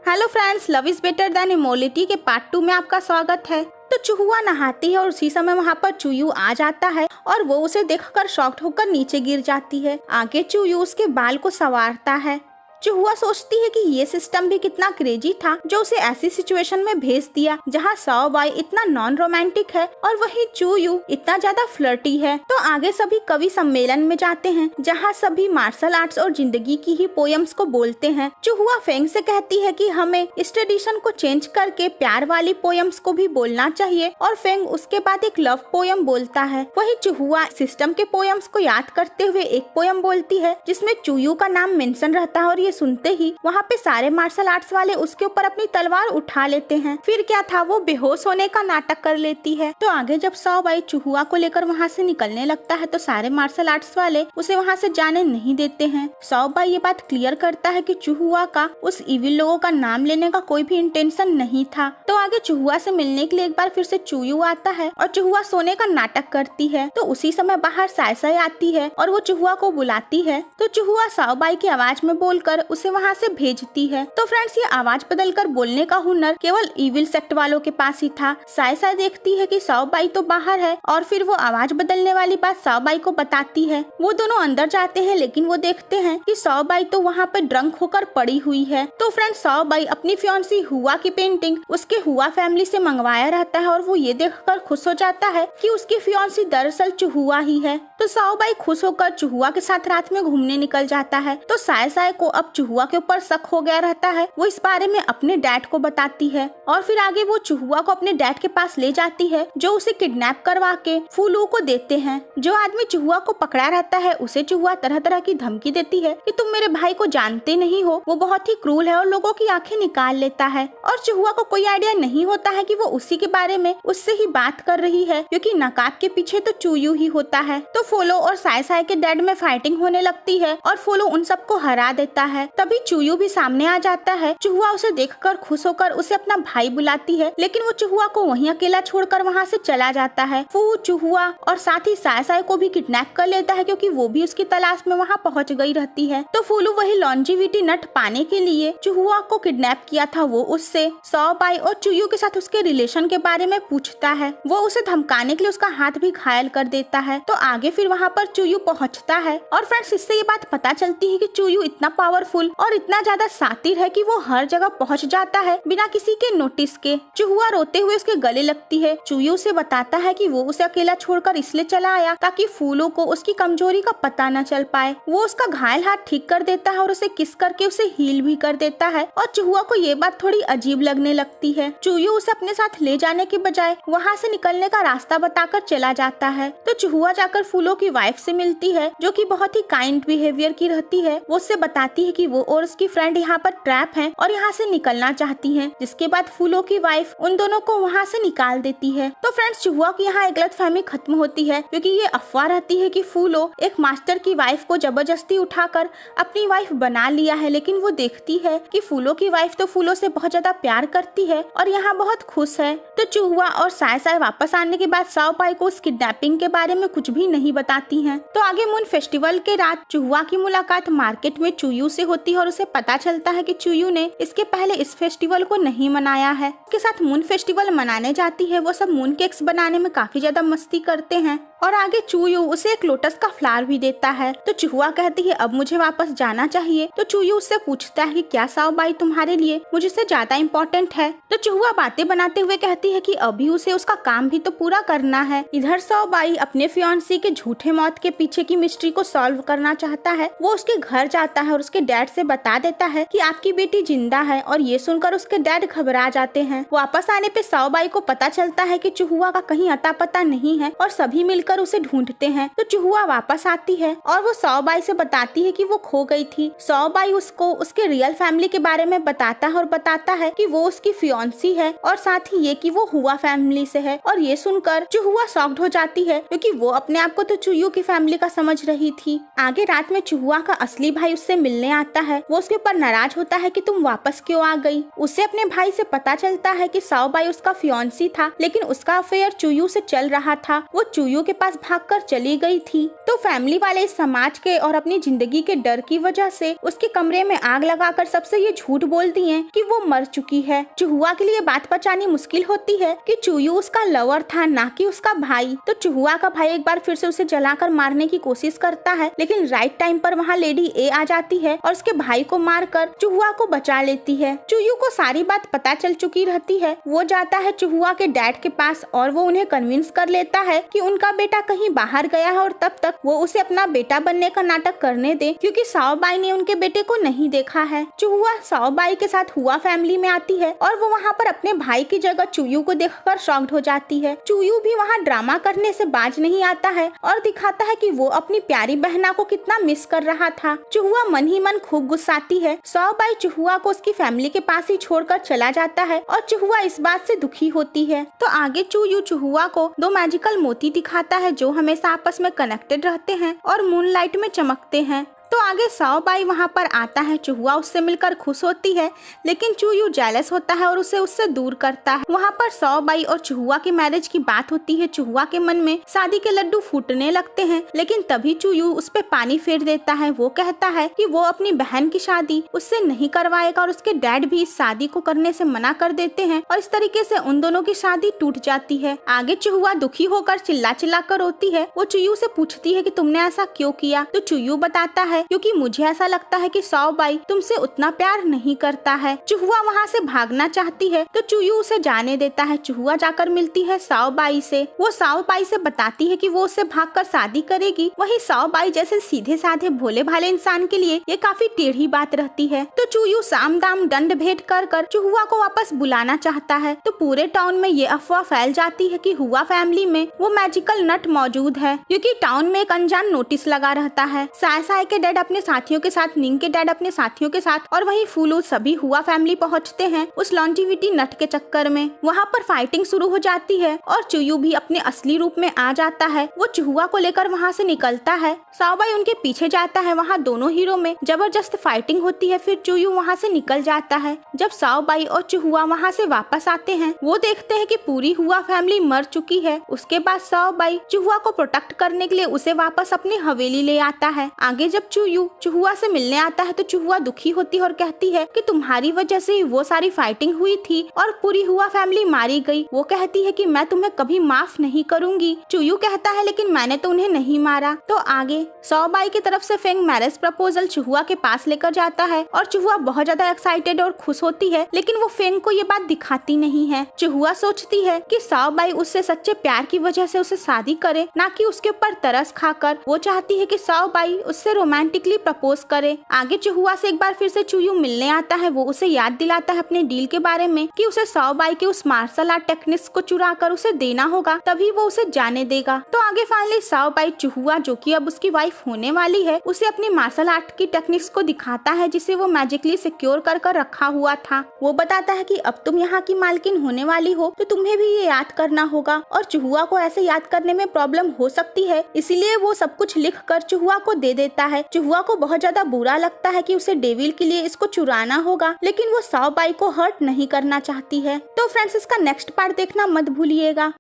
Hello friends, love is better than इमोलिटी के part 2 में आपका स्वागत है। तो चूहुआ नहाती है और उसी समय वहाँ पर चूयू आ जाता है और वो उसे देखकर शॉक्ड होकर नीचे गिर जाती है। आगे चूयू उसके बाल को संवारता है। चूहुआ सोचती है कि ये सिस्टम भी कितना क्रेजी था जो उसे ऐसी सिचुएशन में भेज दिया जहाँ साओ बाई इतना नॉन रोमांटिक है और वही चूयू इतना ज्यादा फ्लर्टी है। तो आगे सभी कवि सम्मेलन में जाते हैं जहाँ सभी मार्शल आर्ट्स और जिंदगी की ही पोयम्स को बोलते हैं। चूहुआ फेंग से कहती है कि हमें इस ट्रेडिशन को चेंज करके प्यार वाली पोयम्स को भी बोलना चाहिए और फेंग उसके बाद एक लव पोयम बोलता है। वही चूहुआ सिस्टम के पोयम्स को याद करते हुए एक पोयम बोलती है जिसमें चूयू का नाम मेंशन रहता है और ये सुनते ही वहाँ पे सारे मार्शल आर्ट्स वाले उसके ऊपर अपनी तलवार उठा लेते हैं। फिर क्या था, वो बेहोश होने का नाटक कर लेती है। तो आगे जब साओ बाई चूहुआ को लेकर वहाँ से निकलने लगता है तो सारे मार्शल आर्ट्स वाले उसे वहाँ से जाने नहीं देते हैं। साओ बाई ये बात क्लियर करता है कि चूहुआ का उस इविल लोगों का नाम लेने का कोई भी इंटेंशन नहीं था। तो आगे चूहुआ से मिलने के लिए एक बार फिर से चूयू आता है और चूहुआ सोने का नाटक करती है। तो उसी समय बाहर साय साय आती है और वो चूहुआ को बुलाती है। तो चूहुआ साओ बाई की आवाज में बोलकर उसे वहाँ से भेजती है। तो फ्रेंड्स, ये आवाज बदलकर बोलने का हुनर केवल इविल सेक्ट वालों के पास ही था। साय साय देखती है कि साओ बाई तो बाहर है और फिर वो आवाज बदलने वाली बात साओ बाई को बताती है। वो दोनों अंदर जाते हैं लेकिन वो देखते हैं कि साओ बाई तो वहाँ पे ड्रंक होकर पड़ी हुई है। तो फ्रेंड्स, साओ बाई अपनी फियांसी हुआ की पेंटिंग उसके हुआ फैमिली से मंगवाया रहता है और वो ये देखकर खुश हो जाता है कि उसकी फियांसी दरअसल चूहुआ ही है। तो साओ बाई खुश होकर चूहुआ के साथ रात में घूमने निकल जाता है। तो साय साय को अब चूहुआ के ऊपर शक हो गया रहता है। वो इस बारे में अपने डैड को बताती है और फिर आगे वो चूहुआ को अपने डैड के पास ले जाती है जो उसे किडनैप करवा के फूलू को देते हैं। जो आदमी चूहुआ को पकड़ा रहता है उसे चूहुआ तरह तरह की धमकी देती है कि तुम मेरे भाई को जानते नहीं हो, वो बहुत ही क्रूर है और लोगों की आंखें निकाल लेता है। और चूहुआ को कोई आइडिया नहीं होता है कि वो उसी के बारे में उससे ही बात कर रही है क्योंकि नकाब के पीछे तो चूयू ही होता है। तो फोलो और साय साय के डैड में फाइटिंग होने लगती है और फोलो उन सबको हरा देता है। तभी चूयू भी सामने आ जाता है। चूहुआ उसे देखकर खुश होकर उसे अपना भाई बुलाती है लेकिन वो चूहुआ को वहीं अकेला छोड़कर वहाँ से चला जाता है। वो चूहुआ और साथ ही साय साय को भी किडनैप कर लेता है क्योंकि वो भी उसकी तलाश में वहाँ पहुँच गई रहती है। तो फूलू वही लॉन्जिविटी नट पाने के लिए चूहुआ को किडनैप किया था, वो उससे साओ बाई और चूयू के साथ उसके रिलेशन के बारे में पूछता है। वो उसे धमकाने के लिए उसका हाथ भी घायल कर देता है। तो आगे फिर वहाँ पर चूयू पहुँचता है और फ्रेंड्स, इससे ये बात पता चलती है कि चूयू इतना पावरफुल और इतना ज्यादा सातिर है कि वो हर जगह पहुंच जाता है बिना किसी के नोटिस के। चूहुआ रोते हुए उसके गले लगती है। चूयू से बताता है कि वो उसे अकेला छोड़कर इसलिए चला आया ताकि फूलों को उसकी कमजोरी का पता न चल पाए। वो उसका घायल हाथ ठीक कर देता है और उसे किस करके उसे हील भी कर देता है। और चूहुआ को ये बात थोड़ी अजीब लगने लगती है। चूयू उसे अपने साथ ले जाने के बजाय वहाँ से निकलने का रास्ता बताकर चला जाता है। तो चूहुआ जाकर फूलों की वाइफ से मिलती है जो कि बहुत ही काइंड बिहेवियर की रहती है। वो उससे बताती है कि वो और उसकी फ्रेंड यहाँ पर ट्रैप हैं और यहाँ से निकलना चाहती हैं। जिसके बाद फूलों की वाइफ उन दोनों को वहाँ से निकाल देती है। तो फ्रेंड्स, चूहुआ की यहाँ एक गलतफहमी खत्म होती है क्योंकि ये अफवाह रहती है कि फूलो एक मास्टर की वाइफ को जबरदस्ती उठाकर अपनी वाइफ बना लिया है, लेकिन वो देखती है कि फूलों की वाइफ तो फूलों से बहुत ज्यादा प्यार करती है और यहाँ बहुत खुश है। तो चूहुआ और साय साय वापस आने के बाद साओ बाई को उस किडनैपिंग के बारे में कुछ भी नहीं बताती हैं। तो आगे मून फेस्टिवल के रात चूहुआ की मुलाकात मार्केट में चूयू से होती है और उसे पता चलता है कि चूयू ने इसके पहले इस फेस्टिवल को नहीं मनाया है। उसके साथ मून फेस्टिवल मनाने जाती है। वो सब मून केक्स बनाने में काफी ज्यादा मस्ती करते हैं और आगे चूयू उसे एक लोटस का फ्लावर भी देता है। तो चूहुआ कहती है अब मुझे वापस जाना चाहिए। तो चूयू उससे पूछता है कि क्या साओ बाई तुम्हारे लिए मुझसे ज्यादा इम्पोर्टेंट है। तो चूहुआ बातें बनाते हुए कहती है कि अभी उसे उसका काम भी तो पूरा करना है। इधर साओ बाई अपने फियांसी के झूठे मौत के पीछे की मिस्ट्री को सॉल्व करना चाहता है। वो उसके घर जाता है और उसके डैड से बता देता है कि आपकी बेटी जिंदा है और ये सुनकर उसके डैड घबरा जाते हैं। वापस आने पे साओ बाई को पता चलता है कि चूहुआ का कहीं अता पता नहीं है और सभी मिलकर उसे ढूंढते हैं। तो चूहुआ वापस आती है और वो साओ बाई से बताती है कि वो खो गई थी। साओ बाई उसको उसके रियल फैमिली के बारे में बताता है और बताता है कि वो उसकी फियांसी है और साथ ही ये कि वो हुआ फैमिली से है। और ये सुनकर चूहुआ शॉक्ड हो जाती है क्योंकि वो अपने आप को तो चूयू की फैमिली का समझ रही थी। आगे रात में चूहुआ का असली भाई उससे मिलने आता है। वो उसके ऊपर नाराज होता है कि तुम वापस क्यों आ गई। उसे अपने भाई से पता चलता है कि साओ बाई उसका फियांसी था लेकिन उसका अफेयर चूयू से चल रहा था। वो चूयू के पास भागकर चली गई थी। तो फैमिली वाले इस समाज के और अपनी जिंदगी के डर की वजह से उसके कमरे में आग लगाकर सबसे ये झूठ बोल दिए कि वो मर चुकी है। चूहुआ के लिए बात पचानी मुश्किल होती है कि चूयू उसका लवर था, ना कि उसका भाई। तो चूहुआ का भाई एक बार फिर से उसे जलाकर मारने की कोशिश करता है, लेकिन राइट टाइम पर वहाँ लेडी ए आ जाती है और उसके भाई को मारकर चूहुआ को बचा लेती है। चूयू को सारी बात पता चल चुकी रहती है। वो जाता है चूहुआ के डैड के पास और वो उन्हें कन्विंस कर लेता है कि उनका बेटा कहीं बाहर गया है और तब तक वो उसे अपना बेटा बनने का नाटक करने दे, क्योंकि साओबाई ने उनके बेटे को नहीं देखा है। चूहुआ साओबाई के साथ हुआ फैमिली में आती है और वो वहाँ पर अपने भाई की जगह चूयू को देखकर शॉक्ड हो जाती है। चूयू भी वहाँ ड्रामा करने से बाज नहीं आता है और दिखाता है कि वो अपनी प्यारी बहना को कितना मिस कर रहा था। चूहुआ मन ही मन खूब गुस्साती है। साओबाई चूहुआ को उसकी फैमिली के पास ही छोड़कर चला जाता है और चूहुआ इस बात से दुखी होती है। तो आगे चूयू चूहुआ को 2 मैजिकल मोती दिखाता है जो हमेशा आपस में कनेक्टेड रहते हैं और मूनलाइट में चमकते हैं। तो आगे साओबाई वहाँ पर आता है। चूहुआ उससे मिलकर खुश होती है, लेकिन चूयू जेलस होता है और उसे उससे दूर करता है। वहाँ पर साओबाई और चूहुआ की मैरिज की बात होती है। चूहुआ के मन में शादी के लड्डू फूटने लगते हैं, लेकिन तभी चूयू उस पे पानी फेर देता है। वो कहता है कि वो अपनी बहन की शादी उससे नहीं करवाएगा और उसके डैड भी इस शादी को करने से मना कर देते हैं और इस तरीके से उन दोनों की शादी टूट जाती है। आगे चूहुआ दुखी होकर चिल्ला चिल्ला कर रोती है। वो चूयू से पूछती है कि तुमने ऐसा क्यों किया। तो चूयू बताता है क्योंकि मुझे ऐसा लगता है कि साओबाई तुमसे उतना प्यार नहीं करता है। चूहुआ वहाँ से भागना चाहती है तो चूयू उसे जाने देता है। चूहुआ जाकर मिलती है साओबाई से। वो साओबाई से बताती है कि वो उससे भागकर शादी करेगी। वहीं साओबाई जैसे सीधे साधे भोले भाले इंसान के लिए ये काफी टेढ़ी बात रहती है। तो चूयू साम दाम दंड भेंट कर कर चूहुआ को वापस बुलाना चाहता है। तो पूरे टाउन में ये अफवाह फैल जाती है कि हुआ फैमिली में वो मैजिकल नट मौजूद है, क्योंकि टाउन में एक अनजान नोटिस लगा रहता है। साय साय के डैड अपने साथियों के साथ, निंग के डैड अपने साथियों के साथ और वहीं फूलू सभी हुआ फैमिली पहुंचते हैं उस लॉन्जिविटी नट के चक्कर में। वहाँ पर फाइटिंग शुरू हो जाती है और चूयू भी अपने असली रूप में आ जाता है। वो चूहुआ को लेकर वहाँ से निकलता है। साओबाई उनके पीछे जाता है। वहाँ दोनों हीरो में जबरदस्त फाइटिंग होती है। फिर चूयू वहाँ से निकल जाता है। जब साओबाई और चूहुआ वहाँ से वापस आते हैं, वो देखते हैं कि पूरी हुआ फैमिली मर चुकी है। उसके बाद साओबाई चूहुआ को प्रोटेक्ट करने के लिए उसे वापस अपनी हवेली ले आता है। आगे जब चूयू चूहुआ से मिलने आता है तो चूहुआ दुखी होती है और कहती है कि तुम्हारी वजह से ही वो सारी फाइटिंग हुई थी और पूरी हुआ फैमिली मारी गई। वो कहती है कि मैं तुम्हें कभी माफ नहीं करूंगी। चूयू कहता है लेकिन मैंने तो उन्हें नहीं मारा। तो आगे साओबाई की तरफ से फेंग मैरिज प्रपोजल चूहुआ के पास लेकर जाता है और चूहुआ बहुत ज्यादा एक्साइटेड और खुश होती है, लेकिन वो फेंग को ये बात दिखाती नहीं है। चूहुआ सोचती है कि साओबाई उससे सच्चे प्यार की वजह से उसे शादी करे, ना कि उसके ऊपर तरस खाकर। वो चाहती है कि साओबाई उससे रोमांटिकली प्रपोज करे। आगे चूहुआ से एक बार फिर से चूयू मिलने आता है। वो उसे याद दिलाता है अपने डील के बारे में कि उसे साओबाई के उस मार्शल आर्ट टेक्निक्स को चुरा कर उसे देना होगा, तभी वो उसे जाने देगा। तो आगे फाइनली साओबाई चूहुआ, जो कि अब उसकी वाइफ होने वाली है, उसे अपनी मार्शल आर्ट की टेक्निक्स को दिखाता है जिसे वो मैजिकली सिक्योर कर रखा हुआ था। वो बताता है कि अब तुम यहाँ की मालकिन होने वाली हो तो तुम्हें भी ये याद करना होगा, और चूहुआ को ऐसे याद करने में प्रॉब्लम हो सकती है, इसीलिए वो सब कुछ लिख कर चूहुआ को दे देता है। चूहुआ को बहुत ज्यादा बुरा लगता है कि उसे डेविल के लिए इसको चुराना होगा, लेकिन वो साओबाई को हर्ट नहीं करना चाहती है। तो फ्रेंड्स, इसका नेक्स्ट पार्ट देखना मत भूलिएगा।